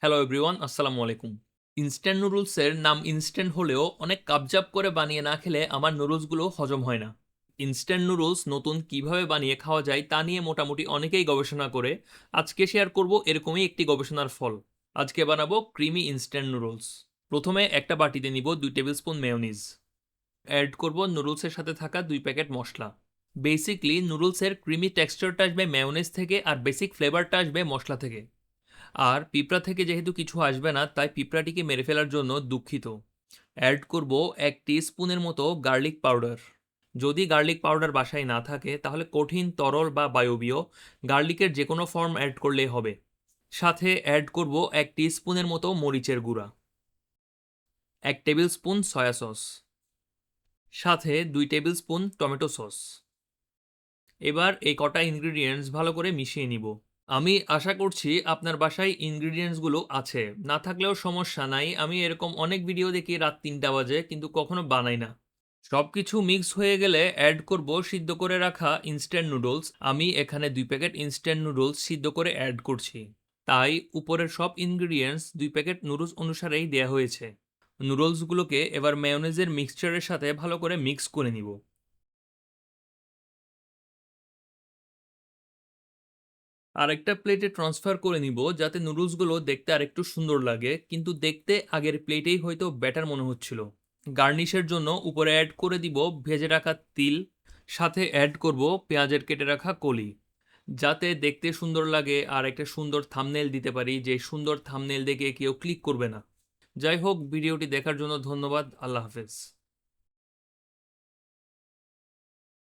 Hello everyone, আসসালামু আলাইকুম। Instant নুডলসের নাম ইনস্ট্যান্ট হলেও অনেক কাপজাপ করে বানিয়ে না খেলে আমার নুডলসগুলো হজম হয় না। ইনস্ট্যান্ট নুডলস নতুন কিভাবে বানিয়ে খাওয়া যায় তা নিয়ে মোটামুটি অনেকেই গবেষণা করে। আজকে শেয়ার করব এরকমই একটি গবেষণার ফল। আজকে বানাবো ক্রিমি ইনস্ট্যান্ট নুডলস। প্রথমে একটা বাটিতে নিব 2 টেবিল স্পুন মেয়োনিজ। অ্যাড করব নুডলসের সাথে থাকা 2 প্যাকেট মশলা। বেসিকলি নুডলসের ক্রিমি টেক্সচারটা আসবে মেয়োনিজ থেকে, আর বেসিক ফ্লেভারটা আসবে মশলা থেকে। আর পিঁপড়া থেকে যেহেতু কিছু আসবে না, তাই পিঁপড়াটিকে মেরে ফেলার জন্য দুঃখিত। অ্যাড করব 1 টি স্পুনের মতো গার্লিক পাউডার। যদি গার্লিক পাউডার বাসায় না থাকে তাহলে কঠিন তরল বা বায়বীয় গার্লিকের যে কোনো ফর্ম অ্যাড করলেই হবে। সাথে অ্যাড করব 1 টি স্পুনের মতো মরিচের গুঁড়া, 1 টেবিল স্পুন সয়া সস, সাথে 2 টেবিল স্পুন টমেটো সস। এবার এই কটা ইনগ্রিডিয়েন্টস ভালো করে মিশিয়ে নিব। আমি আশা করছি আপনার বাসায় ইনগ্রিডিয়েন্টসগুলো আছে। না থাকলেও সমস্যা নাই। আমি এরকম অনেক ভিডিও দেখি রাত ৩টা বাজে, কিন্তু কখনো বানাই না। সবকিছু মিক্স হয়ে গেলে অ্যাড করব সিদ্ধ করে রাখা ইনস্ট্যান্ট নুডলস। আমি এখানে 2 প্যাকেট ইনস্ট্যান্ট নুডলস সিদ্ধ করে অ্যাড করছি। তাই উপরের সব ইনগ্রিডিয়েন্টস 2 প্যাকেট নুডলস অনুসারেই দেয়া হয়েছে। নুডলসগুলোকে এবার মেয়োনেজের মিক্সচারের সাথে ভালো করে মিক্স করে নিব। আরেকটা প্লেটে ট্রান্সফার করে নিব যাতে নুডলসগুলো দেখতে আরেকটু সুন্দর লাগে, কিন্তু দেখতে আগের প্লেটেই হয়তো বেটার মনে হচ্ছিল। গার্নিশের জন্য উপরে অ্যাড করে দিব ভেজে রাখা তিল, সাথে অ্যাড করব পেঁয়াজের কেটে রাখা কলি, যাতে দেখতে সুন্দর লাগে আর একটা সুন্দর থাম্বনেল দিতে পারি, যে সুন্দর থাম্বনেল দেখে কেউ ক্লিক করবে না। যাই হোক, ভিডিওটি দেখার জন্য ধন্যবাদ। আল্লাহ হাফেজ।